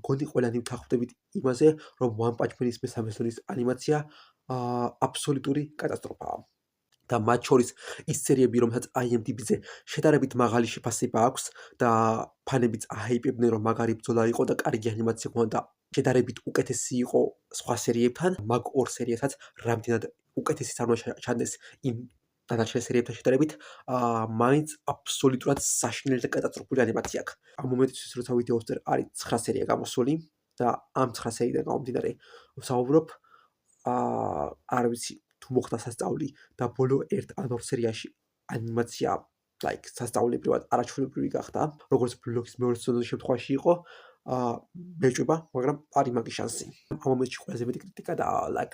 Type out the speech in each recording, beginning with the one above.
მგონი ყველანი ვთანხმდებით იმაზე, რომ One Punch Man-ის მესამე სეზონის ანიმაცია აბსოლუტური კატასტროფაა. და მათ შორის ის სერიები, რომელსაც IMDb-ზე შედარებით მაღალი შეფასება აქვს და ფანებიც აჰაიპებდნენ, რომ მაგარი ბრძოლა იყო და კარგი ანიმაცია ჰქონდა და შედარებით უკეთესი იყო სხვა სერიებთან, მაგ ორ სერიასაც რამდენად უკეთესი წარმოა ჩანდეს იმ დანარჩენ სერიებთან შედარებით, მაინც აბსოლუტურად საშინელი და კატასტროფული ანიმაცია აქვს. ამ მომენტისთვის, როცა ვიდეოს წერ არის 9 სერია გამოსული და ამ 9 სერიიდან გამომდინარე ვსაუბრობ, არ ვიცი თუ მოხდა სასწაული და ბოლო 1 ან 2 სერიაში ანიმაცია სასწაულებრივად არაჩვეულებრივი გახდა, როგორც ბლოკის მეორე სეზონის შემთხვევაში იყო, მეჭვება, მაგრამ არის მაგის შანსი. ამ მომენტში ყველაზე მეტი კრიტიკა და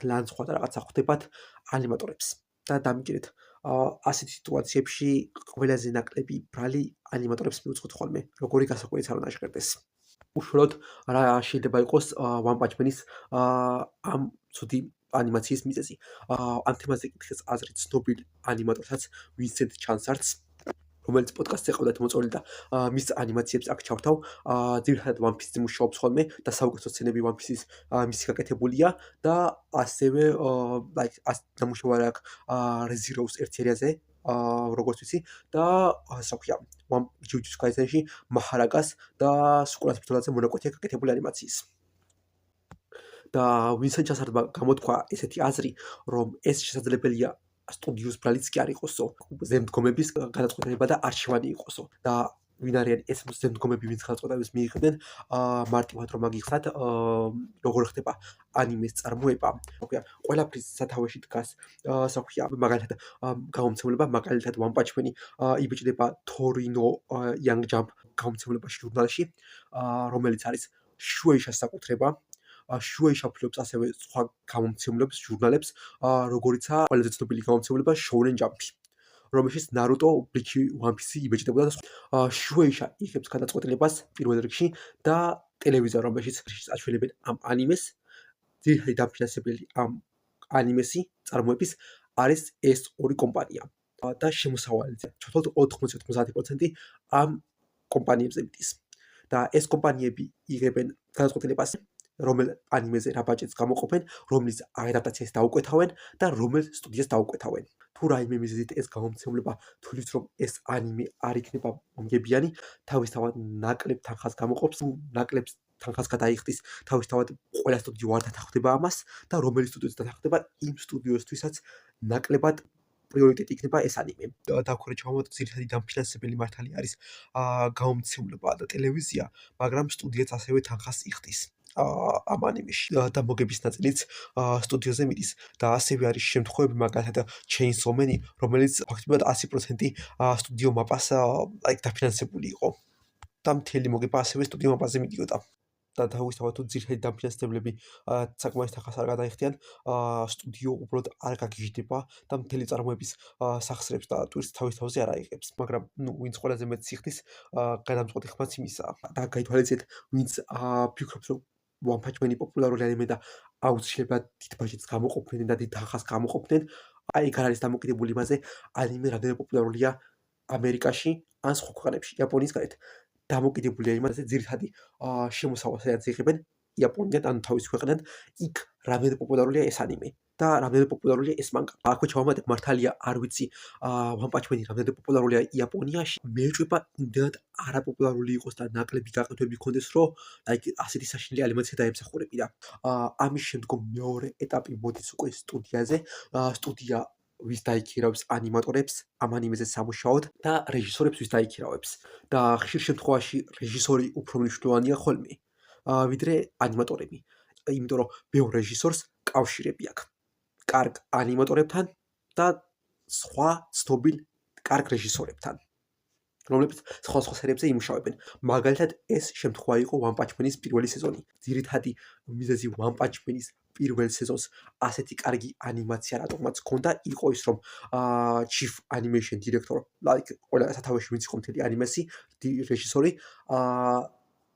ლანცხვა და რაღაცა ხვდებათ ანიმატორებს. და დამიჯერეთ, ასეთი სიტუაციებში ყველაზე ნაკლები ბრალი ანიმატორებს მიუძღოთ ხოლმე, როგორი გასაკვირიც არ უნდა ჟღერდეს. უშუალოდ რა შეიძლება იყოს One Punch Man-ის ამ ცუდი ანიმაციის მიზეზი. ამ თემაზე კითხეს აზრი ცნობილ ანიმატორსაც ვინსენტ ჩანსარტს, რომელიც პოდკასტზე ყავდათ მოწვეული და მის ანიმაციებს აქ ჩავთავ. ძირითადად One Piece-ზე მუშაობს ხოლმე და საუკეთესო სცენები One Piece-ის მისი გაკეთებულია და ასევე ნამუშევარი აქვს Re:Zero's ერთ სერიაზე, როგორც ვიცი და ასე ვქვია, Jujutsu Kaisen-ში მაჰარაგას და სუკურას ბრძოლაზე მონაკვეთია გაკეთებული ანიმაციის. და ვინსენტ ჩანსარტმა გამოთქვა ესეთი აზრი, რომ ეს შესაძლებელია სტუდიოს ბრალიც კი არ იყოსო, ზემდგომების გადაწყვეტილება და არჩევანი იყოსო. და ვინ არიან ეს ზემდგომები, ვინც გადაწყვეტილებას მიიღებდნენ, მარტივად რომ აგიხსნათ, როგორ ხდება ანიმეს წარმოება. ყველაფრის სათავეში დგას, მაგალითად, გამომცემლობა, მაგალითად One Punch Man იბეჭდება Torino Young Jump გამომცემლებაში ჟურნალში, რომელიც არის შუეიშას საკუთრება. შუეიშა ფლობს ასევე სხვა გამომცემლებს, ჟურნალებს, როგორიცაა ყველაზე ცნობილი გამომცემლობა Shonen Jump, რომელშიც Naruto, Bleach, One Piece იბეჭდებოდა და შუეიშა იღებს გადაწყვეტილებას პირველ რიგში და ტელევიზია, რომელშიც აშველებენ ამ ანიმეს, ძირითადი დამფინანსებელი ამ ანიმესი წარმოების არის ეს ორი კომპანია და შემოსავალი ჩათვალოთ 90% ამ კომპანიებზე მიდის. და ეს კომპანიები იღებენ გადაწყვეტილებას, რომელ ანიმეზე რა ბაჭეტს გამოყოფენ, რომლის ადაპტაციას დაუკვეთავენ და რომელ სტუდიას დაუკვეთავენ. თუ რაიმე მიზეზით ეს გამომცემლობა თulis რომ ეს ანიმე არ იქნება მომგებიანი, თავისთავად ნაკლებ თანხას გამოყოფს, ნაკლებს თანხას გადაიხდის, თავისთავად ყველა სტუდიო არ დათანხმდება ამას და რომელი სტუდიოც დათანხმდება, იმ სტუდიოსთვისაც ნაკლებად პრიორიტეტი იქნება ეს ანიმე. დავქვრივ ჩავამოწმოთ, ძირითადი დამფინანსებელი მართალი არის გამომცემლობა და ტელევიზია, მაგრამ სტუდიაც ასევე თანხას იხდის ამ ანიმეში და მოგების ნაწილიც სტუდიოზე მიდის და ასევე არის შემთხვევები, მაგალითად Chainsaw Man, რომელიც ფაქტობრივად 100% სტუდიო მაპას დაფინანსებული იყო და მთელი მოგება ასევე სტუდიო მაპაზე მიდიოდა. და თავისთავად თუ ძირითადი დამფინანსებლები საკმარის თანხას არ გადაიხდიან, სტუდიო უბრალოდ არ გაგიჟდება და მთელი წარმოების სახსრებს და ტვირთს თავის თავზე არ აიღებს. მაგრამ ვინც ყველაზე მეტს იხდის, გადამწყვეტი ხმაც იმისაა. და გაითვალისწინეთ, ვინც ფიქრობს, რომ One Punch Man პოპულარული ანიმე და აუცილებლად დიდ ბაჯეტს გამოყოფდნენ და დიდ თანხას გამოყოფდნენ, იქ არ არის დამოკიდებული იმაზე, ანიმე რამდენად პოპულარულია ამერიკაში ან სხვა ქვეყნებში, იაპონიის გარეთ. დამოკიდებულია იმაზე, ძირითადი შემოსავალს რაც იღებენ იაპონიიდან, ანუ თავის ქვეყნიდან, იქ რამდენად პოპულარულია ეს ანიმე და რამდენად პოპულარულია ეს მანგა. აქვე ჩავამატებ, მართალია არ ვიცი One Punch Man რამდენად პოპულარულია იაპონიაში, მეჭვება იმდენად არაპოპულარული იყოს და ნაკლები გაყიდვები ჰქონდეს, რომ ასეთი საშინელი ანიმაცია დაემსახურებინა. ამის შემდგომ მეორე ეტაპი მოდის უკვე სტუდიაზე. სტუდია ვის დაიქირავებს ანიმატორებს ამ ანიმეზე სამუშაოდ და რეჟისორებს ვის დაიქირავებს. და ხშირ შემთხვევაში რეჟისორი უფრო მნიშვნელოვანია ხოლმე, ვიდრე ანიმატორები. იმიტომ რომ ბევრ რეჟისორს კავშირები აქვს კარგ ანიმატორებთან და სხვა ცნობილ კარგ რეჟისორებთან, რომლებიც სხვა სერიებზე იმუშავებენ. მაგალითად, ეს შემთხვევა იყო One Punch Man-ის პირველი სეზონი. ძირითადი მიზეზი One Punch Man-ის პირველ სეზონს ასეთი კარგი ანიმაცია რატომაც ჰქონდა, იყო ის, რომ chief animation director, ყველა სათავეში ვინც იყო მთელი ანიმესი, რეჟისორი,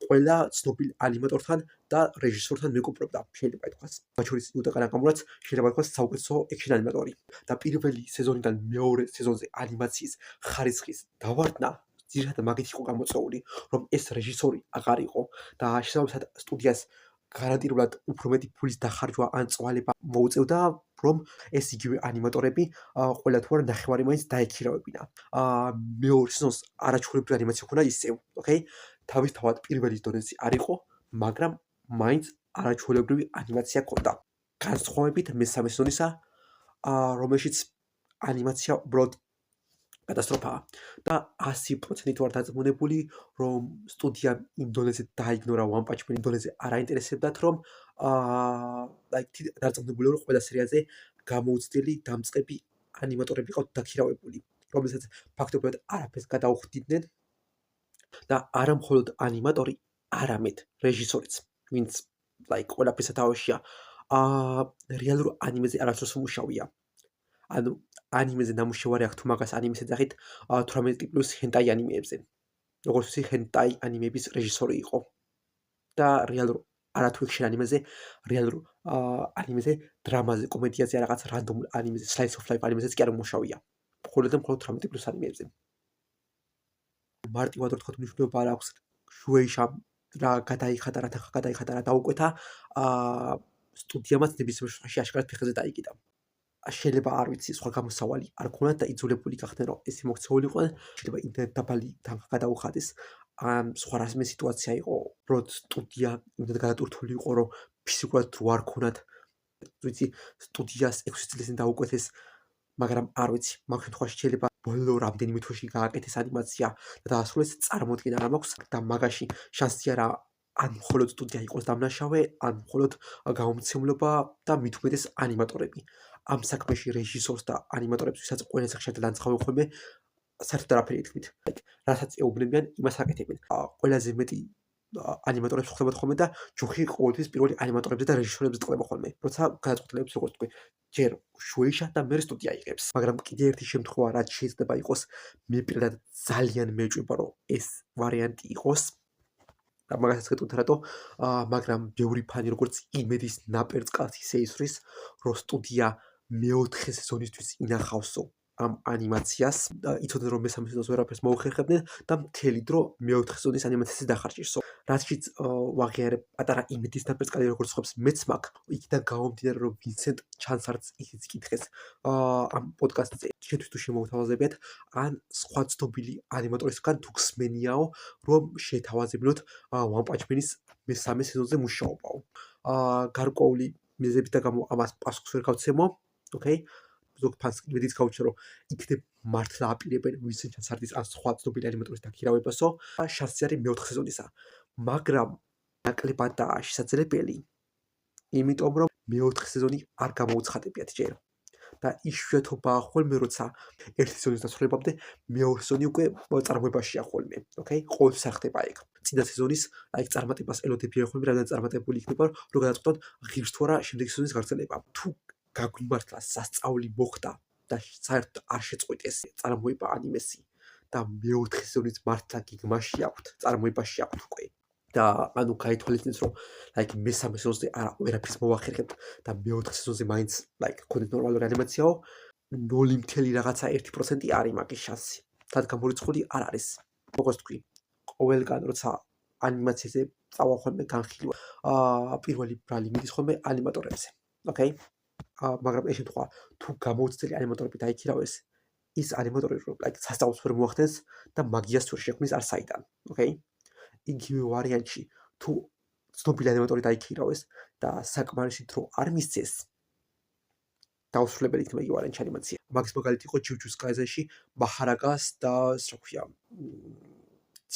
ყველა ცნობილ ანიმატორთან და რეჟისორთან მეგობრობდა, შეიძლება ითქვას. მათ შორის იუტა კანაკამურაც შეიძლება ითქვას საუკეთესო ექშენ ანიმატორი. და პირველი სეზონიდან მეორე სეზონზე ანიმაციის ხარისხის დავარდნა ძირითადად მაგით იყო გამოწვეული, რომ ეს რეჟისორი აღარ იყო და შესაბამისად სტუდიას გარანტირულად უფრო მეტი ფულის დახარჯვა ან წვალება მოუწევდა, რომ ეს იგივე ანიმატორები ყველა თუ არა ნახევარი მაინც დაექირავებინა. მეორე სეზონს არაჩვეულებრივი ანიმაცია ჰქონდა ისევ, ოკეი? თავისთავად პირველი დონეზე არ იყო, მაგრამ მაინც არაჩვეულებრივი ანიმაცია ჰქონდა. განსხვავებით მესამე სეზონისა, რომელშიც ანიმაცია უბრალოდ კატასტროფაა და 100% ვარ დაწმუნებული, რომ სტუდიამ იმ დონეზე დაიგნორა One Punch Man, იმ დონეზე არ აინტერესებდათ, რომ დარწმუნებული რომ ყველა სერიალზე გამოუცდელი დამწყები ანიმატორები ყავთ დაქირავებული, რომელსაც ფაქტობრივად არაფერს გადაუხდიდნენ და არა მხოლოდ ანიმატორი, არამედ რეჟისორიც, ვინც ყველაფერს სათავეშია, რეალურ ანიმეზე არასდროს უმუშავია. ანუ ანიმეზე ნამუშევარი აქვს თუ მაგას ანიმეს ეძახით 18+ ჰენტაი ანიმეებზე. როგორც ვიცი, ჰენტაი ანიმეების რეჟისორი იყო და რეალურ არათუ ექშენ ანიმეზე, რეალურ ანიმეზე, დრამაზე, კომედიაზე, რაღაც რანდომულ ანიმეზე, slice of life ანიმეზეც კი არ უმუშავია. მხოლოდ 18+ ანიმეებზე. მარტივად რო თქვა მნიშვნელობა არ აქვს შუეიშამ რა გადაიხადა, რა დაუკვეთა, სტუდიამაც ნებისმიერ შემთხვევაში აშკარად ფეხზე დაიკიდა. შეიძლება არ ვიცი, სხვა გამოსავალი არ ქონათ და იძულებული გახდნენ, რომ ესე მოქცეულიყვნენ, შეიძლება იმდენად დაბალი თანხა გადაუხადეს, ან სხვა რამე სიტუაცია იყო, უბრალოდ სტუდია იმდენად გადატვირთული იყო, რომ ფიზიკურად რო არ ქონათ, ვიცი, სტუდიას 6 წლის წინ დაუკვეთეს, მაგრამ არ ვიცი, მაგ შემთხვევაში შეიძლება ბოლო რამდენიმე თვეში გააკეთეს ანიმაცია და დაასრულეს, წარმოუდგენა რა მაქვს და მაგაში შანსი არა ან მხოლოდ სტუდია იყოს დამნაშავე, ან მხოლოდ გამომცემლობა და მით უმეტეს ანიმატორები. ამ საქმეში რეჟისორს და ანიმატორებს, ვისაც ყველაზე ხშირად ლანძღავენ ხოლმე, საერთოდ არაფერი ეთქმით. რასაც ეუბნებიან, იმას აკეთებენ. ყველაზე მეტი ანიმატორებს ხვდებათ ხოლმე და ჯოხი ყოველთვის პირველი ანიმატორებზე და რეჟისორებზე ტყდება ხოლმე. როცა გადაწყვეტილებს, როგორც თქვი, ჯერ შუეიშა და მერე სტუდია იღებს. მაგრამ კიდე ერთი შემთხვევა, რაც შეიძლება იყოს, მე პირადად ძალიან მეჭვება, რომ ეს ვარიანტი იყოს. და მაგასაც გეტყვით რატო, მაგრამ ბევრი ფანი როგორც იმედის ნაპერწკალს ისე ისვრის, რომ სტუდია მეოთხე სეზონისთვის ინახავსო ამ ანიმაციას, იცოდნენ რომ მესამე სეზონს ვერაფერს მოუხერხებდნენ და მთელი დრო მეოთხე სეზონის ანიმაციაზე დახარჯისო. რაშიც ვაღიარებ პატარა იმედის ნაპერწკალი როგორც ხობს მეც მაქვს, იქიდან გამომდინარე რომ ვინსენტ ჩანს არც ისიც კითხეს ამ პოდკასტზე, შეთვის თუ შემოვთავაზებიათ, ან სხვა ცნობილი ანიმატორისგან თუ გსმენიაო, რომ შეთავაზებინოთ One Punch Man-ის მესამე სეზონზე მუშაობაო. გარკვეული მიზეზების და გამო ამას პასუხს ვერ გავცემო, ოკეი? ზოგ ფანს იმედიც გაუჩნდა, რომ იქნებ მართლა აპირებენ ვინსენტ ჩანსარდის ან სხვა ცნობილი ანიმატორის დაქირავებასო, შანსი არის მეოთხე სეზონისა. მაგრამ ნაკლებადაა შესაძლებელი, იმიტომ რომ მეოთხე სეზონი არ გამოუცხადებიათ ჯერ. და იშვიათობაა ხოლმე, როცა ერთი სეზონის დასრულებამდე მეორე სეზონი უკვე წარმოებაშია ხოლმე, ოკეი? ყოველთვის არ ხდება ეგ. წინა სეზონის წარმატებას ელოდებიან ხოლმე, რამდენად წარმატებული იქნება, რომ გადაწყვეტონ ღირს თუ არა შემდეგი სეზონის გაგრძელება. თუ გაგვიმართლა სასწაული მოხდა და საერთოდ არ შეწყვიტეს წარმოება ანიმესი და მეოთხე სეზონის მართლა გიგმაში აქვთ, წარმოებაში აქვთ უკვე. და ანუ გაითვალისწინეთ, რომ მესამე სეზონზე ვერაფერს მოვახერხებთ და მეოთხე სეზონზე მაინც გქონდეთ ნორმალური ანიმაციაო, 0.1% არის მაგის შანსი. თად გამორიცხული არ არის. როგორც თქვი, ყველგან როცა ანიმაციაზე წავა ხოლმე განხილვა, პირველი ბრალი მიდის ხოლმე ანიმატორებზე. ოკეი? მაგრამ ეს შემთხვევა თუ გამოუცდელი ანიმატორები დაიქირავეს, ის ანიმატორი რომ სასწაულს ვერ მოახდენს და მაგიას ვერ შექმნის არ საიდან, ოკეი? იგივე ვარიანტში თუ ცნობილი ანიმატორი დაიქირავეს და საკმარისი დრო არ მისცეს, დაუსრულებელი იქნება იგივე ვარიანტში ანიმაცია. მაგის მაგალითი იყო ჯუჯუს კაიზენში მაჰარაგას და რა ქვია,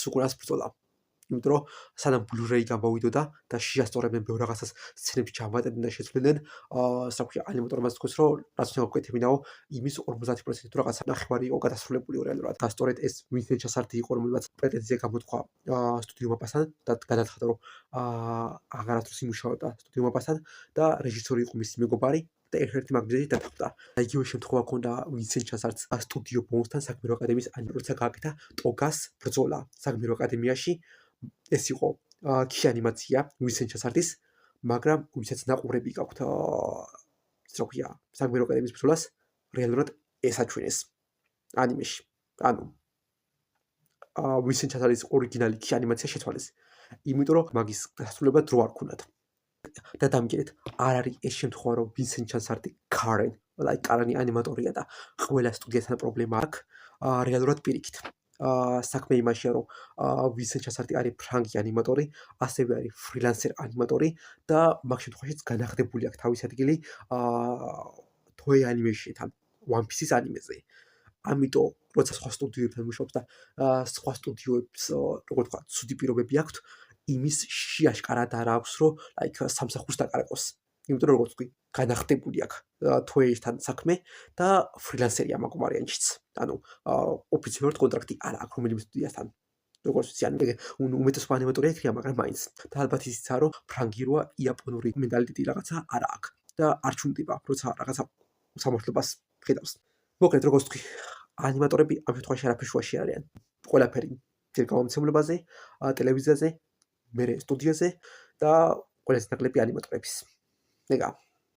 სუკურას ბრძოლა. იმიტომ რომ სანამ ბლუ-რეი გამოვიდოდა და შეასწორებდნენ ბევრ რაღაცას, სცენებში ჩამატებდნენ და შეცვლიდნენ, რა ქვია, ანიმატორმა თქვეს, რომ რაც უნდა გვკვეთებინაო, იმის 50% თუ რაღაცა ნახევარი იყო გადასრულებული რეალურად. და სწორედ ეს ვინსენტ ჩანსარდი იყო, რომელმაც პრეტენზია გამოთქვა სტუდიო მაპასთან და გადაცხადა, რომ აღარასდროს იმუშაობდა სტუდიო მაპასთან და რეჟისორი იყო მისი მეგობარი და ერთ-ერთი მაგ მიზეზით დათანხმდა. და იგივე შემთხვევა ჰქონდა ვინსენტ ჩანსარდს სტუდიო ბონსთან საქმერო აკადემიის როცა გააკეთა ტოგას ბრძოლა საქმერო აკადემიაში. ეს იყო ქი ანიმაცია ვინსენტ ჩანსარდის, მაგრამ ვისაც ნაყურები გაქვთ რა ქვია, საქმერო აკადემიის ბრძოლას რეალურად ესაჩვენეს ანიმეში. ანუ ვინსენჩას არის ორიგინალი ანიმაცია შეცვალეს. იმიტომ რომ მაგის დასრულება დრო არ ქონდათ. და დამჯერეთ, არ არის ეს შემთხვევა, რომ ვინსენჩას არის კარენ, კარანი ანიმატორია და ყველა სტუდიასთან პრობლემა აქვს. რეალურად პირიქით. საქმე იმაშია, რომ ვინსენჩას არის ფრანგი ანიმატორი, ასევე არის ფრილანსერ ანიმატორი და მაგ შემთხვევაშიც განახდებული აქვს თავის ადგილი Toei Animation-თან, One Piece-ის ანიმეზე. ამიტომ როცა სხვა სტუდიოებთან მუშაობს და სხვა სტუდიოებს როგორ ვთქვა, ცუდი პირობები აქვთ, იმის აშკარად არ აქვს, რომ სამსახურს დაკარაკოს. იმიტომ რომ როგორც ვთქვი, განახდებული აქვს Toei-თან საქმე და ფრილანსერია მაგ ვარიანტშიც. ანუ ოფიციალურად კონტრაქტი არ აქვს რომელიმე სტუდიასთან. როგორც ვიცი, უმეტესობა ანიმატორია იქნება, მაგრამ მაინც. და ალბათ ისიცაა, რომ ფრანგი როა იაპონური მენტალიტეტი რაღაცა არ აქვს და არ ჩუნდება, როცა რაღაცა სამართლობას ხედავს. მოკლედ, როგორც ვთქვი, ანიმატორები ამ შემთხვევაში არაფერ შუაში არ არიან. ყველაფერი ჯერ გამომცემლებაზე, ტელევიზიაზე, მერე სტუდიაზე და ყველაზე ნაკლები ანიმატორების. ეგა